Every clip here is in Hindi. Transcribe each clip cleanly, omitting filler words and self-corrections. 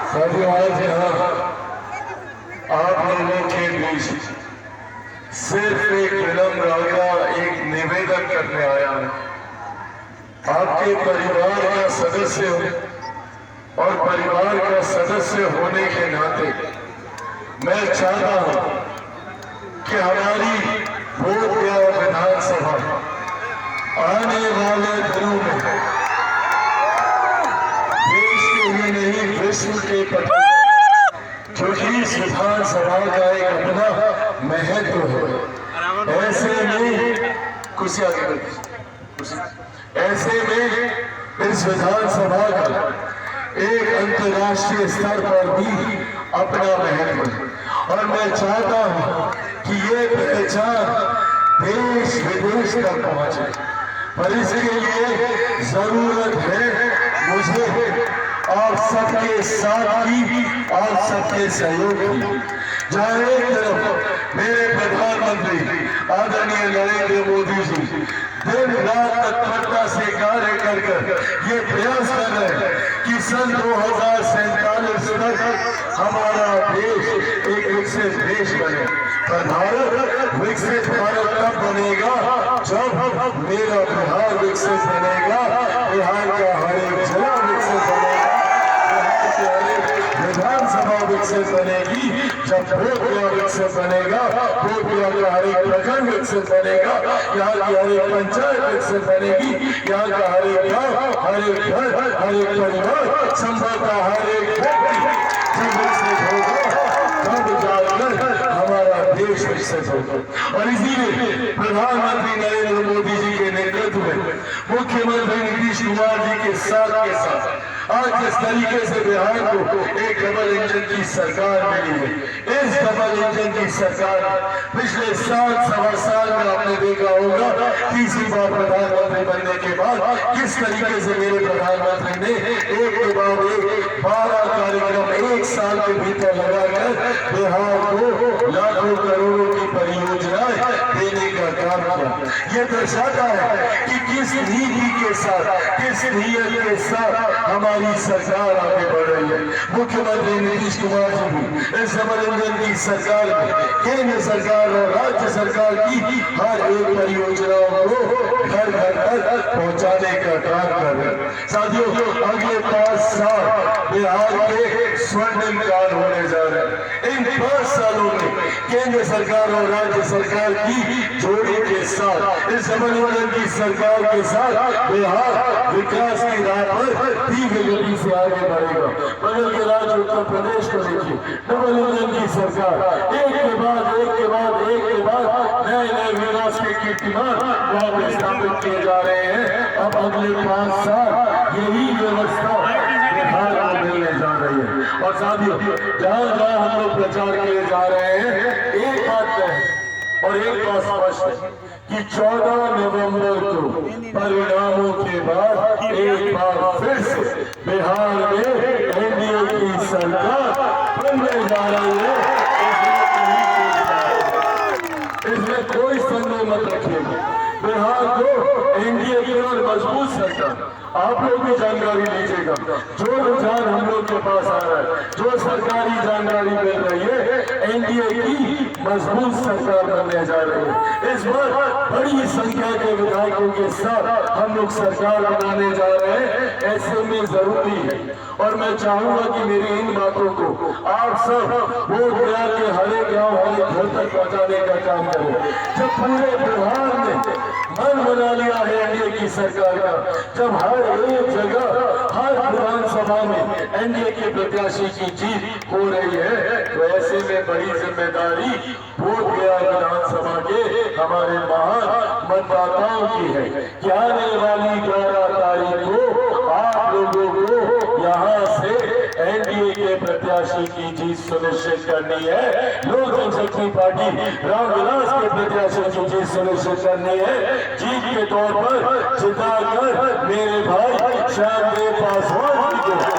साथियों, आज यहाँ आप लोगों के बीच सिर्फ एक विनम्र आज्ञा, एक निवेदन करने आया हूँ। आपके परिवार का सदस्य हूँ और परिवार का सदस्य होने के नाते मैं चाहता हूँ कि हमारी बोधगया विधानसभा आने वाले दिनों में देश के ही नहीं विश्व के पटल, क्योंकि इस विधानसभा का एक अपना महत्व है। ऐसे में कुछ ऐसे में इस विधानसभा का एक अंतर्राष्ट्रीय स्तर पर भी अपना महत्व है और मैं चाहता हूं कि ये पहचान देश विदेश तक पहुंचे, पर इसके लिए जरूरत है मुझे आप सबके साथ ही और सबके सहयोग की। जहां एक तरफ मेरे प्रधानमंत्री आदरणीय नरेंद्र मोदी जी दिन रात तत्परता से कार्य कर ये प्रयास कर रहे हैं कि सन 2047 तक हमारा देश एक विकसित देश बने। पर भारत विकसित भारत तब बनेगा जब मेरा बिहार विकसित बनेगा, बिहार का हर एक जिला विकसित बनेगा, विधानसभा विकसित बनेगी, जब बोधगया विकसित बनेगा, बोधगया का हर एक प्रखंड विकसित बनेगा, यहाँ की हर एक पंचायत विकसित बनेगी, यहाँ का हर एक गाँव, हर एक घर, हर एक परिवार, संभवतः हर एक व्यक्ति जब विकसित होगा तब जाकर हमारा देश विकसित होगा। और इसीलिए प्रधानमंत्री नरेंद्र मोदी जी के नेतृत्व में मुख्यमंत्री नीतीश कुमार जी के साथ आज जिस तरीके से बिहार को एक डबल इंजन की सरकार मिली है, इस डबल इंजन की सरकार पिछले सवा साल में आपने देखा होगा तीसरी बार प्रधानमंत्री बनने के बाद किस तरीके से मेरे प्रधानमंत्री ने एक के बाद एक 12 कार्यक्रम एक साल के भीतर लगाकर बिहार को लाखों करोड़ों की परियोजनाएं देने का काम किया। ये दर्शाता है कि किस नीति के साथ, किस नीयत के साथ हमारी सरकार आगे बढ़ रही है। मुख्यमंत्री नीतीश कुमार जी भी इस डबल इंजन की सरकार में केंद्र सरकार और राज्य सरकार की हर एक परियोजनाओं को घर घर तक पहुंचाने का काम कर रहे हैं। साथियों, अगले 5 साल बिहार के स्वर्णिम काल होने जा रहे हैं। इन 5 सालों में केंद्र सरकार और राज्य सरकार की जोड़ी के साथ इस डबल इंजन की सरकार के साथ बिहार विकास की राह पर तीव्र गति से आगे बढ़ेगा। बगल के राज्य उत्तर प्रदेश को देखिए, डबल इंजन की सरकार एक के बाद नए विकास के कीर्तिमान वहां पर स्थापित किए जा रहे हैं। अब अगले 5 साल यही व्यवस्था बिहार को मिलने जा रही है। और साथियों, जहां जहां हम लोग प्रचार किए जा रहे हैं, एक बात है और एक बात स्पष्ट है कि 14 नवंबर को परिणामों के बाद एक बार फिर से बिहार में एनडीए की सरकार बनने जा रही है। इसमें कोई संदेह मत रखिएगा, बिहार को एनडीए की और मजबूत सरकार। आप लोग भी जानकारी लीजिएगा, जो रुझान हम लोग के पास आ रहा है, जो सरकारी जानकारी मिल रही है, एनडीए की मजबूत सरकार बनने जा रही है। इस बार बड़ी संख्या के विधायकों के साथ हम लोग सरकार बनाने जा रहे हैं। ऐसे में जरूरी है और मैं चाहूंगा कि मेरी इन बातों को आप सब बोधगया के हर एक गाँव, हर एक घर तक पहुंचाने का काम करें। जब पूरे बिहार ने मन बना लिया है एनडीए की सरकार का, जब हर एक जगह, हर विधानसभा में एनडीए के प्रत्याशी की जीत हो रही है, तो ऐसे में बड़ी जिम्मेदारी बोधगया विधानसभा के हमारे महान मतदाताओं की है कि आने वाली 11 तारीख को आप लोगों को यहाँ से एनडीए के प्रत्याशी की जीत सुनिश्चित करनी है। लोक जनशक्ति पार्टी रामविलास के प्रत्याशी की जीत सुनिश्चित करनी है। जीत के तौर पर जिताकर मेरे भाई श्यामदेव पासवान जी को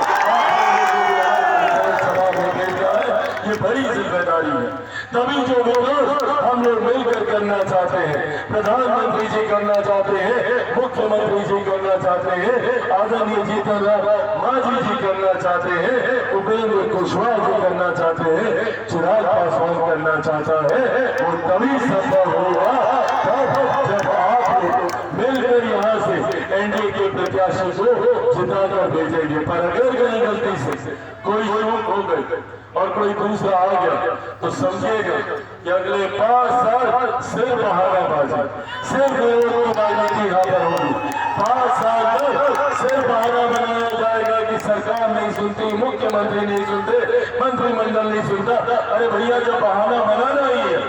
विधानसभा में भेजा है, ये बड़ी जिम्मेदारी है। तभी जो विरोध हम लोग मिलकर करना चाहते हैं, प्रधानमंत्री जी करना चाहते हैं, मुख्यमंत्री जी करना चाहते हैं, आदरणीय जीतन राम मांझी जी करना चाहते हैं, उपेंद्र कुशवाहा जी करना चाहते हैं, चिराग पासवान करना चाहता है, वो तभी संभव होगा जब आप मिलकर यहाँ से एनडीए के प्रत्याशी को जिता कर भेजेंगे। पर अगर कहीं गलती से कोई चूक हो गई और कोई दूसरा आ गया तो समझिएगा कि अगले 5 साल सिर्फ बहानाबाजी, सिर्फ राजनीति यहाँ पर होगी। 5 साल तक सिर्फ बहाना बनाया जाएगा कि सरकार नहीं सुनती, मुख्यमंत्री नहीं सुनते, मंत्रिमंडल नहीं सुनता। अरे भैया, जब बहाना बनाना ही है,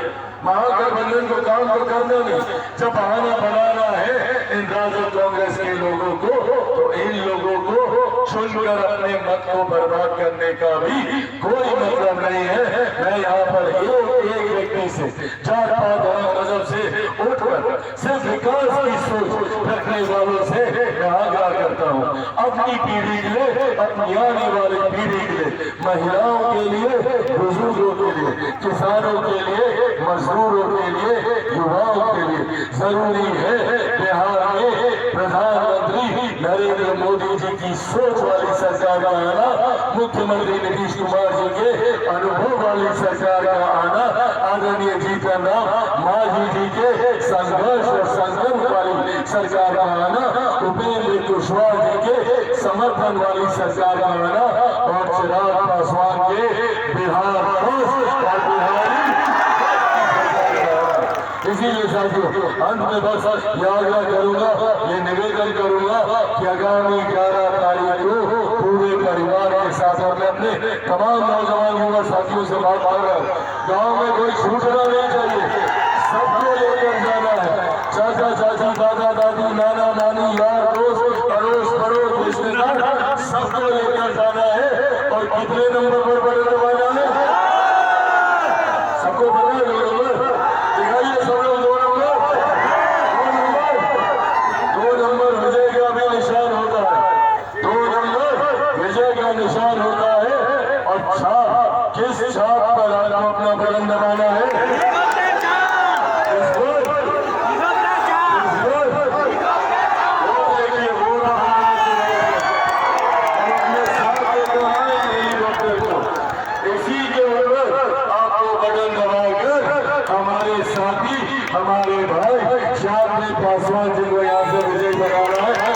महागठबंधन को काम तो करना नहीं, जब बहाना बनाना है इन राजद कांग्रेस के लोगों को, तो इन लोगों को चुनकर अपने मत को बर्बाद करने का भी कोई मतलब नहीं है। मैं यहाँ पर एक व्यक्ति से, जात पात धर्म मजहब से उठकर सिर्फ विकास की सोच रखने वालों से मैं आग्रह करता हूँ, अपनी पीढ़ी के लिए, अपनी आने वाली पीढ़ी के लिए, महिलाओं के लिए, बुजुर्गों के लिए, किसानों के लिए, मजदूरों के लिए, युवाओं के लिए जरूरी है बिहार में प्रधानमंत्री नरेंद्र मोदी जी की सोच वाली सरकार का आना, मुख्यमंत्री नीतीश कुमार जी के अनुभव वाली सरकार का आना, आदरणीय जीतन राम मांझी जी के संघर्ष और संकल्प वाली सरकार का आना, उपेंद्र कुशवाहा जी के समर्थन वाली सरकार का आना और चिराग पासवान के बिहार और बिहारी। इसीलिए साथियों, अंत में बस ये आग्रह करूंगा, ये निवेदन करूंगा कि आगामी 11 तारीख को पूरे परिवार के साथ, और मैं अपने तमाम नौजवान युवा साथियों से बात कर रहा हूँ, गाँव में कोई छूटना नहीं चाहिए, सबको लेकर जाना है। चाचा चाची, दादा दादी, नाना नानी, यार दोस्त, पड़ोस पड़ोस, रिश्तेदार, सबको लेकर जाना है। और कितने नंबर पर बड़े दबाना है सबको पता है, दिखाइए सब लोग। 2 नंबर विजय का भी निशान होता है, 2 नंबर विजय का निशान होता है। और छाप, किस छाप पर आपको अपना बटन दबाना है? हमारे भाई श्याम पासवान जी को यहाँ से विजय कराना है।